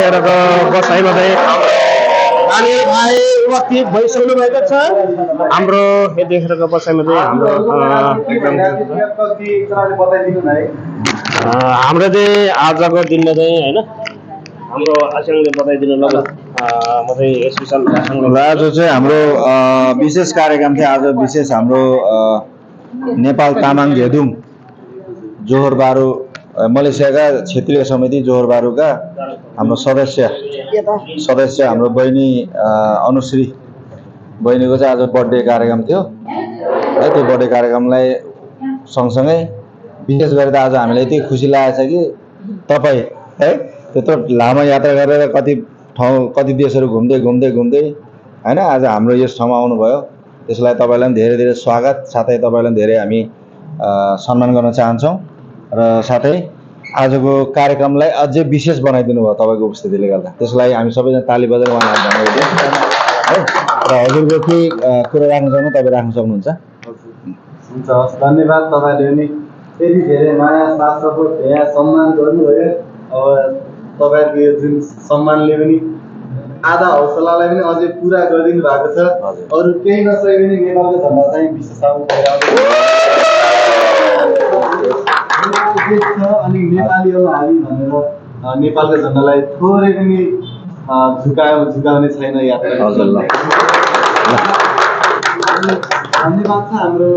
हेडेरको बसाइमा चाहिँ नानी भाइ उपस्थित भइसक्नु भएको छ। हाम्रो यतिखेरको बसाइमा चाहिँ हाम्रो हाम्रो चाहिँ आजको दिनमा चाहिँ होइन हाम्रो आसाङले बताइदिनु ल म चाहिँ स्पेसल आसाङले आज चाहिँ हाम्रो विशेष कार्यक्रम थियो। आज विशेष हाम्रो नेपाल तामाङ घेदुङ जोहोर बारु मलेसियाका क्षेत्रीय समिति जोहोर बारुका हाम्रो सदस्य हाम्रो बहिनी अनुश्री बहिनीको चाहिँ आज बर्थडे कार्यक्रम थियो है। त्यो बर्थडे कार्यक्रमलाई सँगसँगै विशेष गरेर आज हामीलाई यति खुसी लागेको छ कि तपाईँ है त्यत्रो लामो यात्रा गरेर कति देशहरू घुम्दै होइन आज हाम्रो यस ठाउँमा आउनुभयो। त्यसलाई तपाईँलाई पनि धेरै धेरै स्वागत, साथै तपाईँलाई धेरै हामी सम्मान गर्न चाहन्छौँ र साथै आजको कार्यक्रमलाई अझै विशेष बनाइदिनु भयो तपाईँको उपस्थितिले गर्दा। त्यसलाई हामी सबैजना ताली बजाएर उहाँलाई धन्यवाद दिन्छौँ है। र हजुरको के कुरा राख्न सक्नु तपाईँ राख्न सक्नुहुन्छ? हुन्छ, हस्, धन्यवाद। तपाईँले पनि यति धेरै माया साथ सपोर्ट यहाँ सम्मान गर्नुभयो। अब तपाईँको यो जुन सम्मानले पनि आधा हौसलालाई पनि अझै पुरा गरिदिनु भएको छ। अरू केही नसके पनि नेपालको झन्डा चाहिँ विश्वसँग अनि नेपालीहरू हामी भनेर नेपालको झन्डालाई थोरै पनि झुकाउने छैन यात्रा। धन्यवाद छ हाम्रो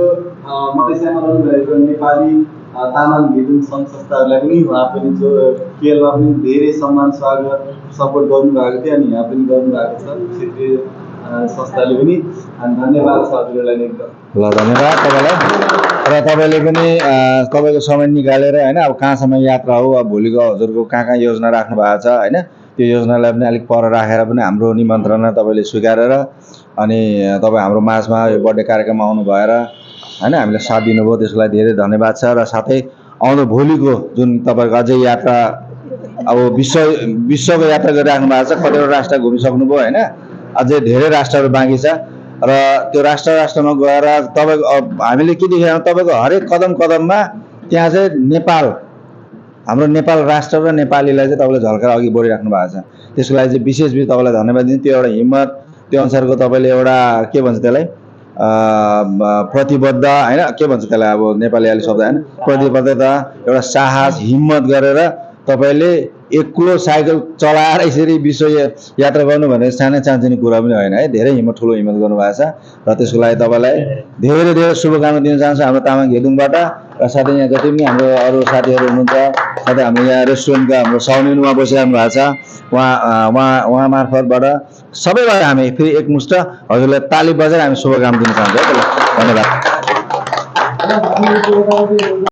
मलेसियामा रहनुभएको नेपाली तामाङ घेदुङ सङ्घ संस्थाहरूलाई पनि। उहाँ पनि जो केएलमा पनि धेरै सम्मान स्वागत सपोर्ट गर्नुभएको थियो अनि यहाँ पनि गर्नुभएको छ क्षेत्रीय संस्थाले पनि। अनि धन्यवाद छ हजुरहरूलाई एकदम। ल, धन्यवाद तपाईँलाई। र तपाईँले पनि तपाईँको समय निकालेर होइन अब कहाँसम्म यात्रा हो, अब भोलिको हजुरको कहाँ योजना राख्नु भएको छ होइन, त्यो योजनालाई पनि अलिक पर राखेर पनि हाम्रो निमन्त्रणा तपाईँले स्वीकारेर अनि तपाईँ हाम्रो माझमा यो बर्थडे कार्यक्रममा आउनु भएर होइन हामीलाई साथ दिनुभयो, त्यसको लागि धेरै धन्यवाद छ। र साथै आउँदो भोलिको जुन तपाईँको अझै यात्रा अब विश्वको यात्रा गरिराख्नु भएको छ, कतिवटा राष्ट्र घुमिसक्नुभयो होइन, अझै धेरै राष्ट्रहरू बाँकी छ। र त्यो राष्ट्रमा गएर तपाईँको हामीले के देखेर तपाईँको हरेक कदममा त्यहाँ चाहिँ नेपाल, हाम्रो नेपाल राष्ट्र र नेपालीलाई चाहिँ तपाईँले झल्काएर अघि बढिराख्नु भएको छ। त्यसको लागि चाहिँ विशेष तपाईँलाई धन्यवाद दिन्छु। त्यो एउटा हिम्मत, त्यो अनुसारको तपाईँले एउटा के भन्छ त्यसलाई प्रतिबद्ध होइन, के भन्छ त्यसलाई अब नेपाली अलि शब्द होइन, प्रतिबद्धता, एउटा साहस, हिम्मत गरेर तपाईँले एक्लो साइकल चलाएर यसरी विश्व यात्रा गर्नु भने सानसानो कुरा पनि होइन है। धेरै ठुलो हिम्मत गर्नुभएको छ र त्यसको लागि तपाईँलाई धेरै धेरै शुभकामना दिन चाहन्छु हाम्रो तामाङ घेदुङबाट। र साथै यहाँ जति पनि हाम्रो अरू साथीहरू हुनुहुन्छ, साथै हाम्रो यहाँ रेस्टुरेन्टका हाम्रो साउनी उहाँ बसिरहनु भएको छ, उहाँ मार्फतबाट सबैबाट हामी फेरि एकमुष्ट हजुरलाई ताली बजाएर हामी शुभकामना दिन चाहन्छौँ। धन्यवाद।